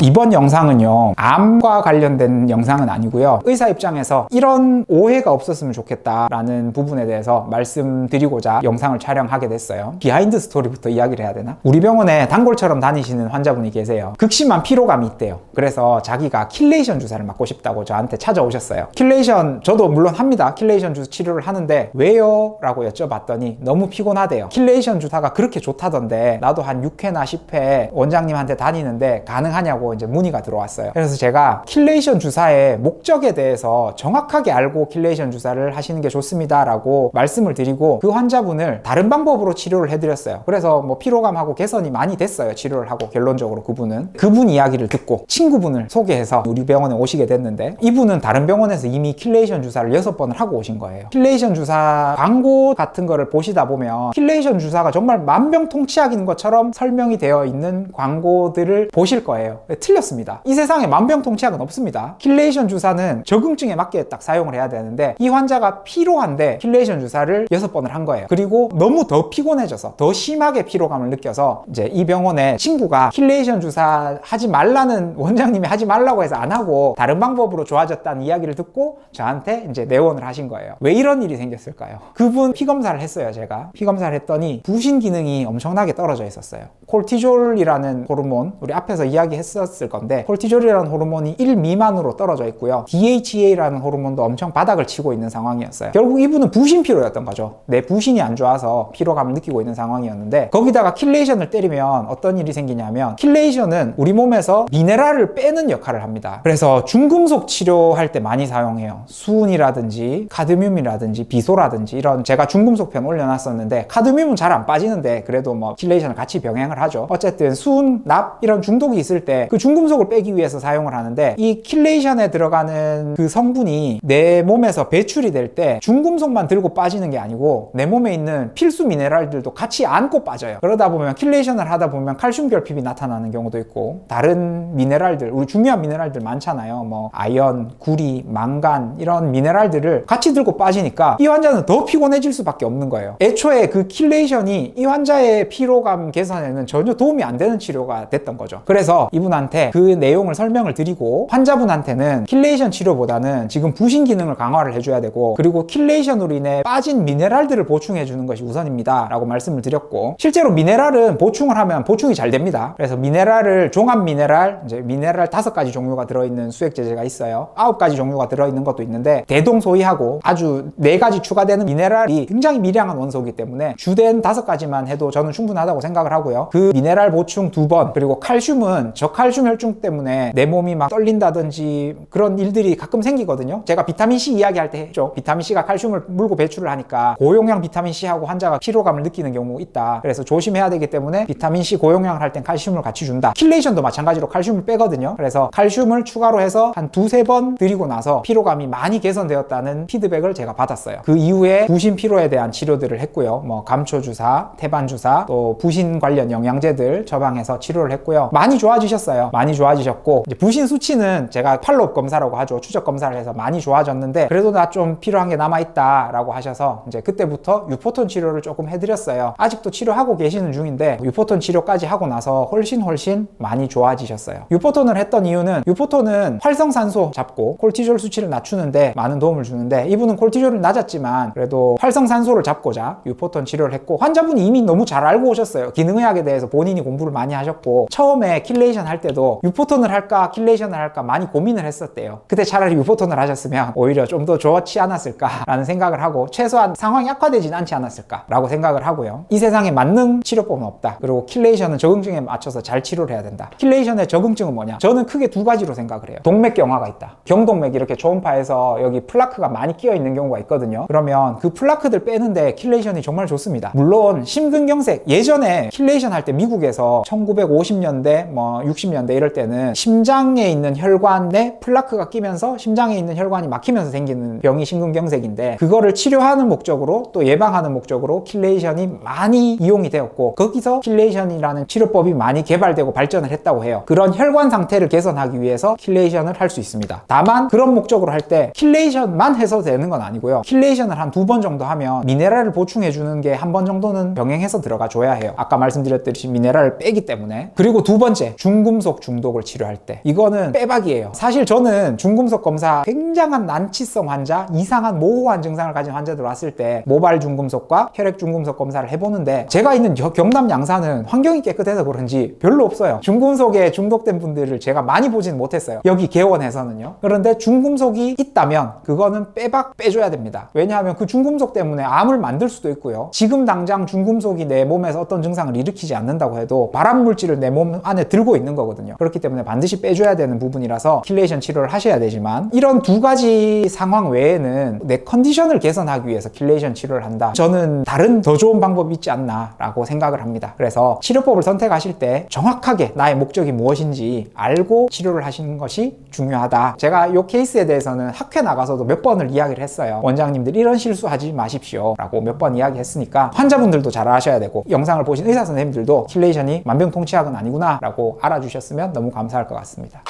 이번 영상은요, 암과 관련된 영상은 아니고요, 의사 입장에서 이런 오해가 없었으면 좋겠다라는 부분에 대해서 말씀드리고자 영상을 촬영하게 됐어요. 비하인드 스토리부터 이야기를 해야 되나? 우리 병원에 단골처럼 다니시는 환자분이 계세요. 극심한 피로감이 있대요. 그래서 자기가 킬레이션 주사를 맞고 싶다고 저한테 찾아오셨어요. 킬레이션 저도 물론 합니다. 킬레이션 주사 치료를 하는데 왜요? 라고 여쭤봤더니 너무 피곤하대요. 킬레이션 주사가 그렇게 좋다던데 나도 한 6회나 10회 원장님한테 다니는데 가능하냐고 이제 문의가 들어왔어요. 그래서 제가 킬레이션 주사의 목적에 대해서 정확하게 알고 킬레이션 주사를 하시는 게 좋습니다 라고 말씀을 드리고 그 환자분을 다른 방법으로 치료를 해드렸어요. 그래서 뭐 피로감하고 개선이 많이 됐어요. 치료를 하고 결론적으로 그분 이야기를 듣고 친구분을 소개해서 우리 병원에 오시게 됐는데, 이분은 다른 병원에서 이미 킬레이션 주사를 6번을 하고 오신 거예요. 킬레이션 주사 광고 같은 거를 보시다 보면 킬레이션 주사가 정말 만병통치약인 것처럼 설명이 되어 있는 광고들을 보실 거예요. 틀렸습니다. 이 세상에 만병통치약은 없습니다. 킬레이션 주사는 적응증에 맞게 딱 사용을 해야 되는데, 이 환자가 피로한데 킬레이션 주사를 6번을 한 거예요. 그리고 너무 더 피곤해져서 더 심하게 피로감을 느껴서 이제 이 병원에 친구가 킬레이션 주사 하지 말라는, 원장님이 하지 말라고 해서 안 하고 다른 방법으로 좋아졌다는 이야기를 듣고 저한테 이제 내원을 하신 거예요. 왜 이런 일이 생겼을까요? 그분 피검사를 했어요. 제가 피검사를 했더니 부신 기능이 엄청나게 떨어져 있었어요. 콜티졸이라는 호르몬, 우리 앞에서 이야기했었을 건데, 콜티졸이라는 호르몬이 1 미만으로 떨어져 있고요, DHEA라는 호르몬도 엄청 바닥을 치고 있는 상황이었어요. 결국 이분은 부신 피로였던 거죠. 내 부신이 안 좋아서 피로감을 느끼고 있는 상황이었는데, 거기다가 킬레이션을 때리면 어떤 일이 생기냐면, 킬레이션은 우리 몸에서 미네랄을 빼는 역할을 합니다. 그래서 중금속 치료할 때 많이 사용해요. 수은이라든지 카드뮴이라든지 비소라든지 이런, 제가 중금속 편 올려놨었는데 카드뮴은 잘 안 빠지는데 그래도 뭐 킬레이션을 같이 병행을 하죠. 어쨌든 수은, 납 이런 중독이 있을 때 그 중금속을 빼기 위해서 사용을 하는데, 이 킬레이션에 들어가는 그 성분이 내 몸에서 배출이 될 때 중금속만 들고 빠지는 게 아니고 내 몸에 있는 필수 미네랄들도 같이 안고 빠져요. 그러다 보면 킬레이션을 하다 보면 칼슘 결핍이 나타나는 경우도 있고, 다른 미네랄들, 우리 중요한 미네랄들 많잖아요. 뭐 아연, 구리, 망간 이런 미네랄들을 같이 들고 빠지니까 이 환자는 더 피곤해질 수밖에 없는 거예요. 애초에 그 킬레이션이 이 환자의 피로감 개선에는 전혀 도움이 안 되는 치료가 됐던 거죠. 그래서 이분한테 그 내용을 설명을 드리고, 환자분한테는 킬레이션 치료보다는 지금 부신 기능을 강화를 해줘야 되고, 그리고 킬레이션으로 인해 빠진 미네랄들을 보충해 주는 것이 우선입니다 라고 말씀을 드렸고, 실제로 미네랄은 보충을 하면 보충이 잘 됩니다. 그래서 미네랄을 종합 미네랄, 이제 미네랄 5가지 종류가 들어있는 수액제제가 있어요. 9가지 종류가 들어있는 것도 있는데, 대동소이하고 아주 4가지 추가되는 미네랄이 굉장히 미량한 원소이기 때문에 주된 5가지만 해도 저는 충분하다고 생각을 하고요. 그 미네랄 보충 2번, 그리고 칼슘은 저칼슘 혈중 때문에 내 몸이 막 떨린다든지 그런 일들이 가끔 생기거든요. 제가 비타민C 이야기할 때 했죠. 비타민C가 칼슘을 물고 배출을 하니까 고용량 비타민C하고 환자가 피로감을 느끼는 경우가 있다. 그래서 조심해야 되기 때문에 비타민C 고용량을 할 땐 칼슘을 같이 준다. 킬레이션도 마찬가지로 칼슘을 빼거든요. 그래서 칼슘을 추가로 해서 한 2-3번 드리고 나서 피로감이 많이 개선되었다는 피드백을 제가 받았어요. 그 이후에 부신 피로에 대한 치료들을 했고요. 뭐 감초주사, 태반주사, 또 부신 관련 영양제들 처방해서 치료를 했고요. 많이 좋아지셨어요. 많이 좋아지셨고, 이제 부신 수치는 제가 팔로업 검사라고 하죠. 추적 검사를 해서 많이 좋아졌는데, 그래도 나 좀 필요한 게 남아있다 라고 하셔서 이제 그때부터 유포톤 치료를 조금 해드렸어요. 아직도 치료하고 계시는 중인데, 유포톤 치료까지 하고 나서 훨씬 많이 좋아지셨어요. 유포톤을 했던 이유는, 유포톤은 활성산소 잡고 콜티졸 수치를 낮추는데 많은 도움을 주는데, 이분은 콜티졸은 낮았지만 그래도 활성산소를 잡고자 유포톤 치료를 했고, 환자분이 이미 너무 잘 알고 오셨어요. 기능의학에 대해서 본인이 공부를 많이 하셨고, 처음에 킬레이션 할 때도 유포톤을 할까 킬레이션을 할까 많이 고민을 했었대요. 그때 차라리 유포톤을 하셨으면 오히려 좀 더 좋지 않았을까 라는 생각을 하고, 최소한 상황이 악화되진 않지 않았을까 라고 생각을 하고요. 이 세상에 만능 치료법은 없다. 그리고 킬레이션은 적응증에 맞춰서 잘 치료를 해야 된다. 킬레이션의 적응증은 뭐냐? 저는 크게 2가지로 생각을 해요. 동맥경화가 있다. 경동맥이 이렇게 초음파에서 여기 플라크가 많이 끼어 있는 경우가 있거든요. 그러면 그 플라크들 빼는데 킬레이션이 정말 좋습니다. 물론 심근경색, 예전에 킬레이션 할 때 미국에서 1950년대 뭐 60년대 이럴 때는 심장에 있는 혈관에 플라크가 끼면서 심장에 있는 혈관이 막히면서 생기는 병이 심근경색인데, 그거를 치료하는 목적으로 또 예방하는 목적으로 킬레이션이 많이 이용이 되었고, 거기서 킬레이션이라는 치료법이 많이 개발되고 발전을 했다고 해요. 그런 혈관 상태를 개선하기 위해서 킬레이션을 할 수 있습니다. 다만 그런 목적으로 할 때 킬레이션만 해서 되는 건 아니고요. 킬레이션을 한 2번 정도 하면 미네랄을 보충해 주는 게 한 번 정도는 병행해서 들어가 줘야 해요. 아까 말씀드렸듯이 미네랄을 빼기 때문에. 그리고 2번째, 중금속 중금속 중독을 치료할 때 이거는 빼박이에요. 사실 저는 중금속 검사 굉장한 난치성 환자, 이상한 모호한 증상을 가진 환자들 왔을 때 모발 중금속과 혈액 중금속 검사를 해보는데 제가 있는 경남 양산은 환경이 깨끗해서 그런지 별로 없어요. 중금속에 중독된 분들을 제가 많이 보지는 못했어요. 여기 개원에서는요. 그런데 중금속이 있다면 그거는 빼박 빼줘야 됩니다. 왜냐하면 그 중금속 때문에 암을 만들 수도 있고요. 지금 당장 중금속이 내 몸에서 어떤 증상을 일으키지 않는다고 해도 발암 물질을 내 몸 안에 들고 있는 거거든요. 그렇기 때문에 반드시 빼줘야 되는 부분이라서 킬레이션 치료를 하셔야 되지만 이런 두 가지 상황 외에는 내 컨디션을 개선하기 위해서 킬레이션 치료를 한다. 저는 다른 더 좋은 방법이 있지 않나 라고 생각을 합니다. 그래서 치료법을 선택하실 때 정확하게 나의 목적이 무엇인지 알고 치료를 하시는 것이 중요하다. 제가 이 케이스에 대해서는 학회 나가서도 몇 번을 이야기를 했어요. 원장님들 이런 실수하지 마십시오 라고 몇 번 이야기했으니까 환자분들도 잘 아셔야 되고 영상을 보신 의사 선생님들도 킬레이션이 만병통치약은 아니구나 라고 알아주셨으면 너무 감사할 것 같습니다.